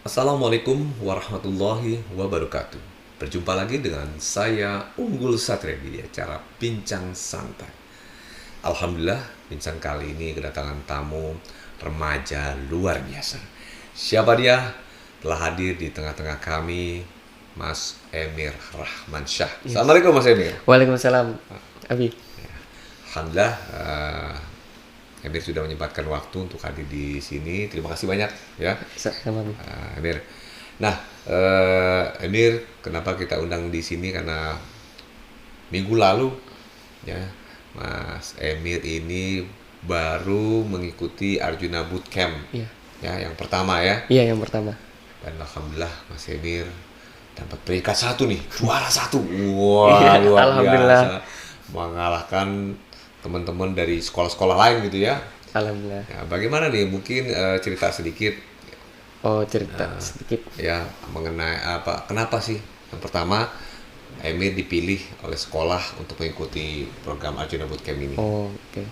Assalamualaikum warahmatullahi wabarakatuh. Berjumpa lagi dengan saya Unggul Satria di acara Bincang Santai. Alhamdulillah, bincang kali ini kedatangan tamu remaja luar biasa. Siapa dia? Telah hadir di tengah-tengah kami, Mas Emir Rahmansyah. Yes. Assalamualaikum Mas Emir. Waalaikumsalam, Abi. Alhamdulillah, Emir sudah menyempatkan waktu untuk hadir di sini. Terima kasih banyak ya. Sama Abi. Emir. Nah, Emir, kenapa kita undang di sini? Karena minggu lalu, ya, Mas Emir ini baru mengikuti Arjuna Bootcamp, Iya. ya, yang pertama ya. Iya, yang pertama. Dan alhamdulillah Mas Emir dapat peringkat 1 nih, juara 1. Wah, Iya, luar alhamdulillah. biasa, mengalahkan teman-teman dari sekolah-sekolah lain gitu ya. Alhamdulillah. Ya, bagaimana nih? Mungkin cerita sedikit Oh, cerita sedikit. ya mengenai kenapa sih yang pertama Emir dipilih oleh sekolah untuk mengikuti program Arjuna Bootcamp ini. Oh, oke.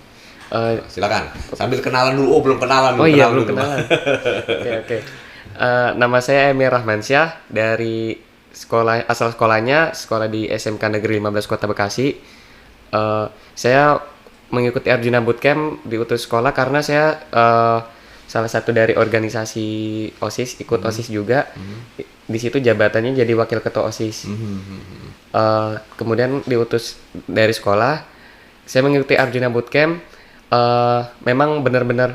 Silakan sambil kenalan dulu. Oh, belum kenalan. Oh iya, kenalan belum dulu. kenalan. Oke. Nama saya Emir Rahmansyah dari asal sekolahnya sekolah di SMK Negeri 15 Kota Bekasi. Saya mengikuti Arjuna Bootcamp diutus sekolah karena saya salah satu dari organisasi OSIS, ikut OSIS juga. Di situ jabatannya jadi wakil ketua OSIS. Kemudian diutus dari sekolah, saya mengikuti Arjuna Bootcamp. Memang benar-benar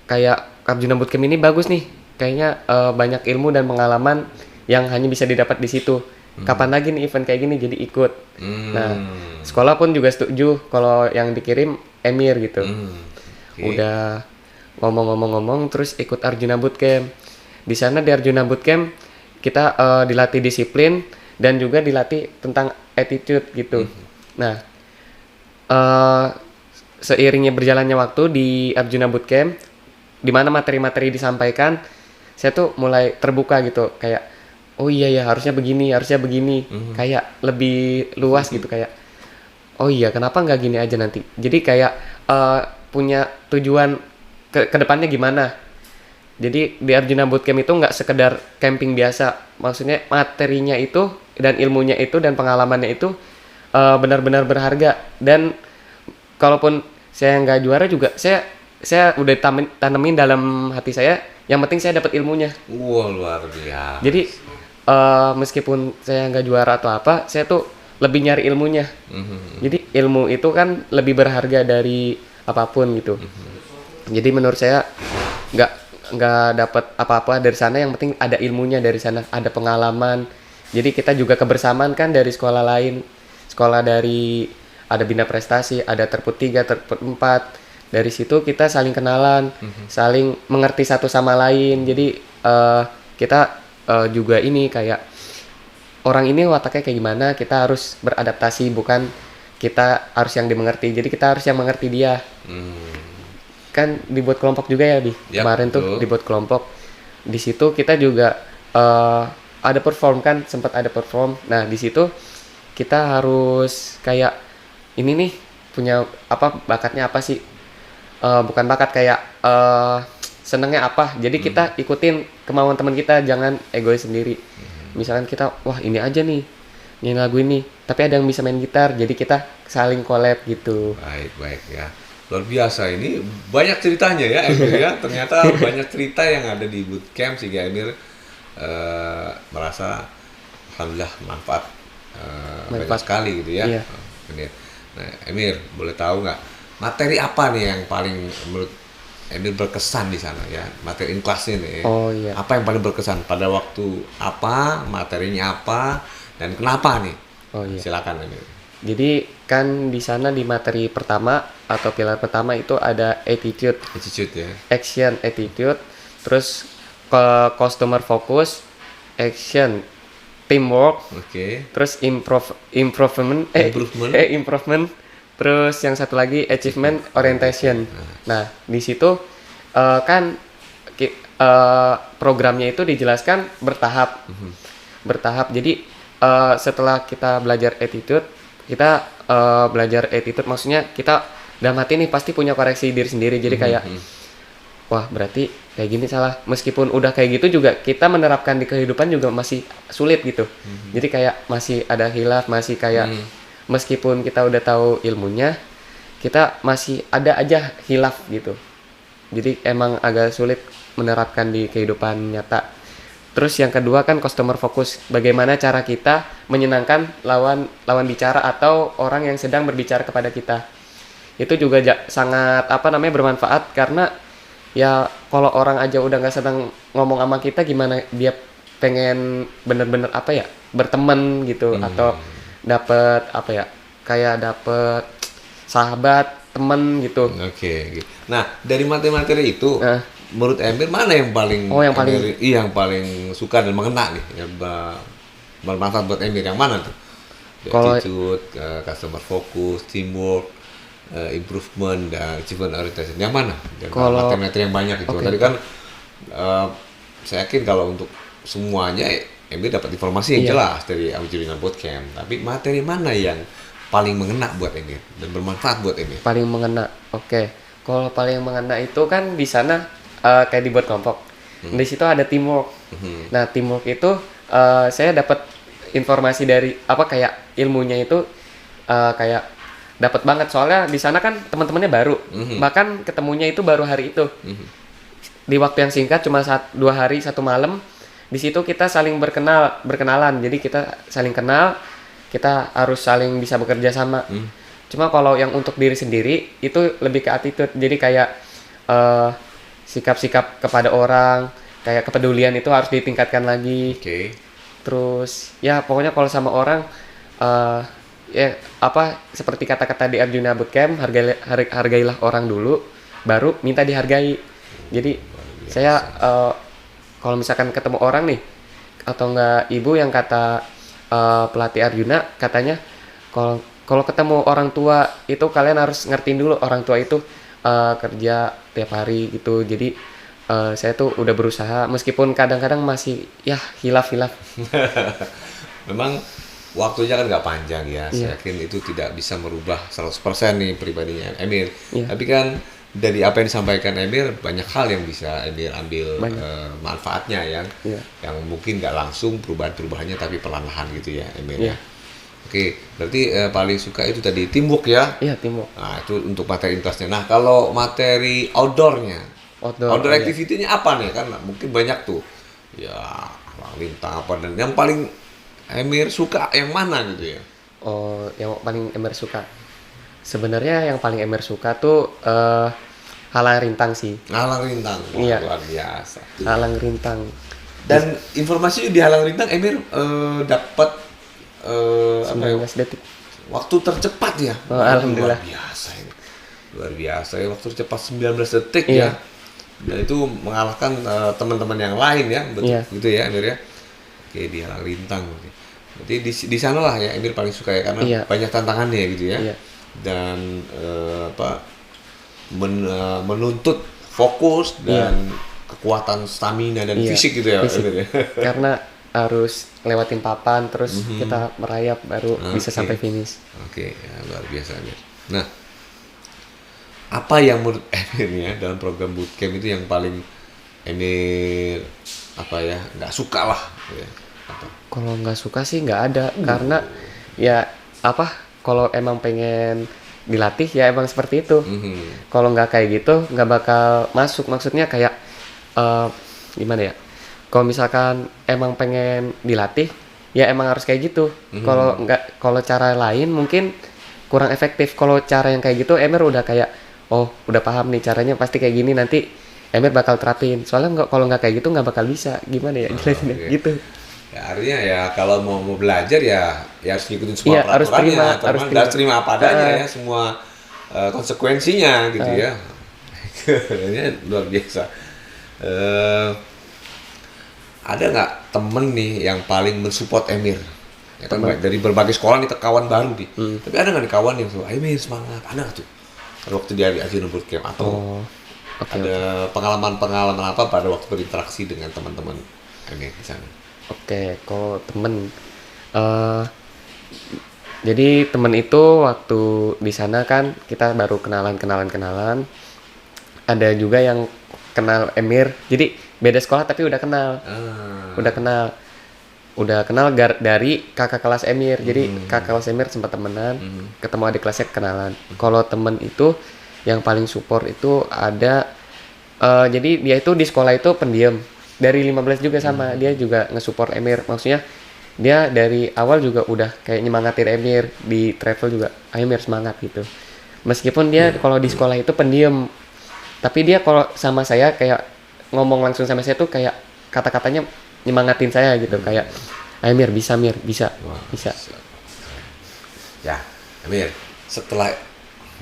kayak Arjuna Bootcamp ini bagus nih. Kayaknya banyak ilmu dan pengalaman yang hanya bisa didapat di situ. Kapan lagi nih event kayak gini, jadi ikut. Nah, sekolah pun juga setuju kalau yang dikirim Emir gitu. Oke. Udah ngomong-ngomong terus ikut Arjuna Bootcamp. Di sana di Arjuna Bootcamp kita dilatih disiplin dan juga dilatih tentang attitude gitu. Nah, seiringnya berjalannya waktu di Arjuna Bootcamp, di mana materi-materi disampaikan, saya tuh mulai terbuka gitu, kayak oh iya ya harusnya begini, kayak lebih luas gitu, kayak oh iya kenapa nggak gini aja nanti. Jadi kayak punya tujuan ke depannya gimana. Jadi di Arjuna Bootcamp itu nggak sekedar camping biasa, maksudnya materinya itu dan ilmunya itu dan pengalamannya itu benar-benar berharga. Dan kalaupun saya nggak juara juga, saya udah tanemin dalam hati saya, yang penting saya dapat ilmunya. Wah, luar biasa. Jadi meskipun saya nggak juara atau apa, saya tuh lebih nyari ilmunya. Jadi ilmu itu kan lebih berharga dari apapun gitu. Jadi menurut saya nggak dapat apa-apa dari sana, yang penting ada ilmunya dari sana, ada pengalaman. Jadi kita juga kebersamaan kan dari sekolah lain, sekolah dari ada Bina Prestasi, ada Terput 3, Terput 4. Dari situ kita saling kenalan, saling mengerti satu sama lain. Jadi kita juga ini kayak orang ini wataknya kayak gimana, kita harus beradaptasi, bukan kita harus yang dimengerti. Jadi kita harus yang mengerti dia. Kan dibuat kelompok juga ya, Bi. Yap, Kemarin betul. tuh dibuat kelompok. Di situ kita juga ada perform kan, sempat ada perform. Nah, di situ kita harus kayak ini nih punya apa, bakatnya apa sih? Bukan bakat, kayak senengnya apa. Jadi kita ikutin kemauan teman kita, jangan egois sendiri. Misalkan kita, wah ini aja nih, nyanyi lagu ini, tapi ada yang bisa main gitar, jadi kita saling collab gitu. Baik ya. Luar biasa, ini banyak ceritanya ya Emir ya. Ternyata banyak cerita yang ada di bootcamp sehingga Emir merasa alhamdulillah manfaat banyak sekali gitu ya. Iya. Emir. Nah, Emir, boleh tahu nggak materi apa nih yang paling menurut Emir berkesan di sana ya? Materi in class ini. Oh iya. Apa yang paling berkesan pada waktu apa, materinya apa, dan kenapa nih? Oh iya. Silakan Emir. Jadi kan di sana di materi pertama atau pilar pertama itu ada attitude, Attitude ya. action, attitude, terus customer focus, action, teamwork, Oke. terus improvement, improvement, terus yang satu lagi achievement orientation. Nah, di situ kan programnya itu dijelaskan bertahap. Jadi setelah kita belajar attitude, kita belajar attitude, maksudnya kita dalam hati nih pasti punya koreksi diri sendiri. Jadi kayak wah berarti kayak gini salah. Meskipun udah kayak gitu juga kita menerapkan di kehidupan juga masih sulit gitu. Jadi kayak masih ada khilaf, masih kayak meskipun kita udah tahu ilmunya, kita masih ada aja khilaf gitu. Jadi emang agak sulit menerapkan di kehidupan nyata. Terus yang kedua kan customer focus. Bagaimana cara kita menyenangkan lawan bicara atau orang yang sedang berbicara kepada kita. Itu juga sangat bermanfaat karena ya kalau orang aja udah nggak sedang ngomong sama kita, gimana dia pengen bener-bener berteman gitu atau dapet kayak dapet sahabat, temen gitu. Oke. Nah, dari materi-materi itu, menurut Emir mana yang paling yang paling suka dan mengena nih, yang bermanfaat buat Emir, yang mana tuh? Attitude, customer focus, teamwork, improvement, dan achievement orientation. Yang mana? Kalau materi-materi yang banyak itu. Tadi kan saya yakin kalau untuk semuanya Emir dapat informasi yang jelas dari Audiolina Bootcamp. Tapi materi mana yang paling mengena buat Emir dan bermanfaat buat Emir? Paling mengena. Oke. Kalau paling mengena itu kan di sana kayak dibuat kelompok. Di situ ada teamwork. Nah, teamwork itu saya dapat informasi dari kayak ilmunya itu kayak dapat banget, soalnya di sana kan teman-temannya baru. Bahkan ketemunya itu baru hari itu. Di waktu yang singkat cuma 2 hari 1 malam. Di situ kita saling berkenalan. Jadi kita saling kenal, kita harus saling bisa bekerja sama. Cuma kalau yang untuk diri sendiri itu lebih ke attitude. Jadi kayak sikap-sikap kepada orang, kayak kepedulian itu harus ditingkatkan lagi. Terus ya pokoknya kalau sama orang seperti kata-kata di Arjuna Bootcamp, hargailah orang dulu baru minta dihargai. Jadi saya kalau misalkan ketemu orang nih atau enggak ibu yang kata pelatih Arjuna, katanya kalau ketemu orang tua itu kalian harus ngertiin dulu orang tua itu kerja tiap hari gitu. Jadi saya tuh udah berusaha meskipun kadang-kadang masih hilaf. Memang waktunya kan nggak panjang ya. Saya yakin itu tidak bisa merubah 100% nih pribadinya Emir. Tapi kan dari apa yang disampaikan Emir, banyak hal yang bisa Emir ambil manfaatnya yang mungkin nggak langsung perubahannya tapi perlahan-lahan gitu ya Emir. Oke, berarti paling suka itu tadi teamwork ya? Iya, teamwork. Nah, itu untuk materi intasnya. Nah, kalau materi outdoor-nya, outdoor activity-nya apa nih? Kan mungkin banyak tuh. Ya, lintang apa, dan yang paling Emir suka yang mana gitu ya? Oh, yang paling Emir suka. Sebenarnya yang paling Emir suka tuh halang rintang sih. Halang rintang, luar biasa. Halang rintang. Dan informasi di halang rintang Emir dapat 19 detik. Waktu tercepat ya. Alhamdulillah. Luar biasa ya, waktu tercepat 19 detik ya. Dan itu mengalahkan teman-teman yang lain ya, betul gitu ya Emir ya. Oke, di halang rintang. Berarti di sana lah ya Emir paling suka ya, karena banyak tantangannya gitu ya. Dan menuntut fokus dan kekuatan stamina dan fisik gitu ya Emir ya. Karena harus lewatin papan terus kita merayap baru bisa sampai finish. Oke, ya, luar biasa Emir. Nah, apa yang menurut Emir ya dalam program bootcamp itu yang paling Emir nggak suka lah ya? Kalau nggak suka sih nggak ada, karena ya kalau emang pengen dilatih ya emang seperti itu. Kalau nggak kayak gitu nggak bakal masuk. Maksudnya kayak gimana ya? Kalau misalkan emang pengen dilatih, ya emang harus kayak gitu. Kalau cara lain mungkin kurang efektif. Kalau cara yang kayak gitu, Emir udah kayak, udah paham nih caranya pasti kayak gini, nanti Emir bakal terapin. Soalnya kalau nggak kayak gitu nggak bakal bisa. Gimana ya jelasinnya gitu. Ya, artinya ya kalau mau belajar ya harus ngikutin semua peraturannya, harus terima apa adanya ya, semua konsekuensinya gitu ya. Ini luar biasa. Ada nggak temen nih yang paling mensupport Emir? Ya kan dari berbagai sekolah nih, kawan baru nih. Tapi ada nggak nih kawan yang tuh, Emir semangat, ada nggak tuh? Waktu dia di Arjuna Bootcamp atau ada pengalaman apa pada waktu berinteraksi dengan teman-teman Emir di sana? Oke, kalau temen, jadi temen itu waktu di sana kan kita baru kenalan. Ada juga yang kenal Emir. Jadi beda sekolah tapi udah kenal. Udah kenal dari kakak kelas Emir. Jadi kakak kelas Emir sempat temenan, ketemu adik kelasnya kenalan. Kalau temen itu yang paling support itu ada, jadi dia itu di sekolah itu pendiam. Dari 15 juga sama, dia juga nge-support Emir. Maksudnya dia dari awal juga udah kayak nyemangatin Emir di travel juga. Ayo Emir semangat gitu. Meskipun dia kalau di sekolah itu pendiam, tapi dia kalau sama saya kayak ngomong langsung sama saya tuh kayak kata-katanya nyemangatin saya gitu, kayak ayo Mir bisa. Wah, Bisa. Ya, Emir, setelah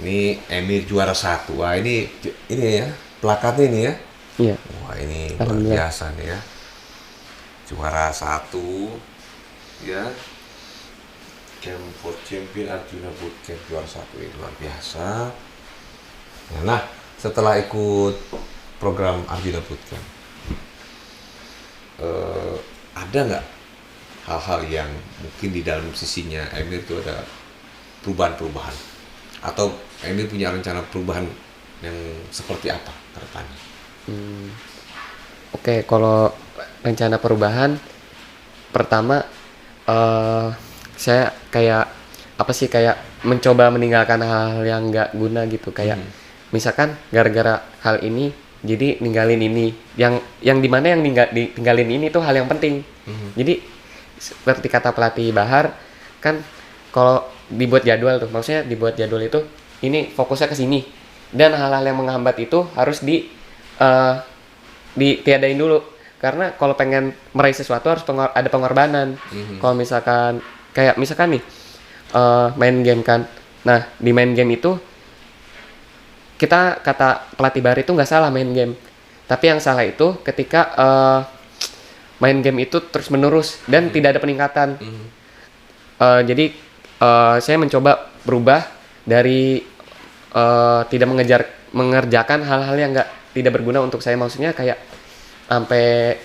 ini Emir juara 1, wah ini ya plakatnya ini ya. Iya. Wah ini luar biasa nih ya, juara 1 ya, Camp for Champion Arjuna Bootcamp juara 1, ini luar biasa. Nah, setelah ikut program Arjuna Bootcamp, ada nggak hal-hal yang mungkin di dalam sisinya Emir itu ada perubahan-perubahan, atau Emir punya rencana perubahan yang seperti apa ke depannya? Oke, kalau rencana perubahan pertama, saya kayak mencoba meninggalkan hal-hal yang nggak guna gitu, kayak misalkan gara-gara hal ini jadi ninggalin ini, yang dimana yang ditinggalin ini tuh hal yang penting. Jadi seperti kata pelatih Bahar kan, kalau dibuat jadwal tuh, maksudnya dibuat jadwal itu ini fokusnya ke sini, dan hal-hal yang menghambat itu harus ditiadain dulu, karena kalau pengen meraih sesuatu harus ada pengorbanan. Kalau misalkan nih main game kan, nah di main game itu kita, kata pelatih Bahar itu nggak salah main game, tapi yang salah itu ketika main game itu terus menerus dan tidak ada peningkatan. Jadi saya mencoba berubah dari tidak mengerjakan hal-hal yang tidak berguna untuk saya, maksudnya kayak sampai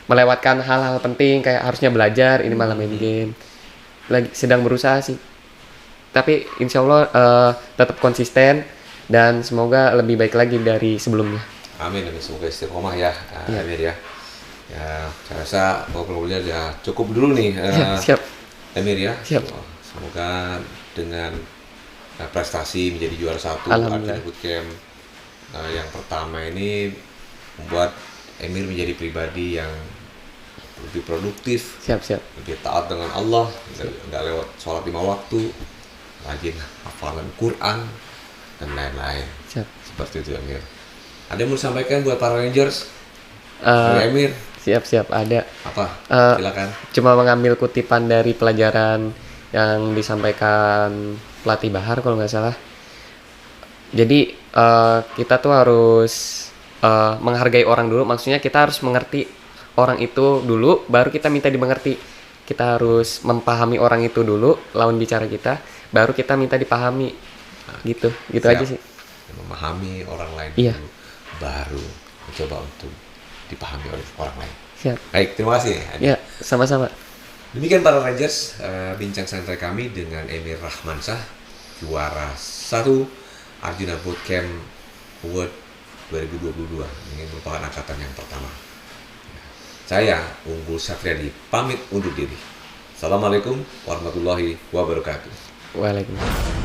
melewatkan hal-hal penting, kayak harusnya belajar ini malah main game. Lagi sedang berusaha sih, tapi insya Allah tetap konsisten dan semoga lebih baik lagi dari sebelumnya. Amin, semoga istiqomah ya, Emir ya. Ya, saya rasa ngobrolnya ya cukup dulu nih, Siap. Emir ya. Siap. Semoga dengan prestasi menjadi juara 1 Arjuna Bootcamp yang pertama ini membuat Emir menjadi pribadi yang lebih produktif, Siap. lebih taat dengan Allah, nggak lewat sholat 5 waktu, rajin hafalan Quran dan lain-lain. Siap. Seperti itu Emir. Ada yang mau disampaikan buat para Rangers? Emir? Siap, ada. Apa? Silakan. Cuma mengambil kutipan dari pelajaran yang disampaikan pelatih Bahar kalau nggak salah. Jadi kita tuh harus menghargai orang dulu, maksudnya kita harus mengerti orang itu dulu, baru kita minta dimengerti. Kita harus memahami orang itu dulu, lawan bicara kita, baru kita minta dipahami. Gitu aja sih. Memahami orang lain dulu, baru mencoba untuk dipahami oleh orang lain. Siap. Baik, terima kasih. Ya, sama-sama. Demikian para Rangers, bincang santai kami dengan Emir Rahmansyah, juara 1 Arjuna Bootcamp Award 2022. Ini merupakan angkatan yang pertama. Saya Unggul Satriadi pamit undur diri. Assalamualaikum warahmatullahi wabarakatuh. Waalaikumsalam.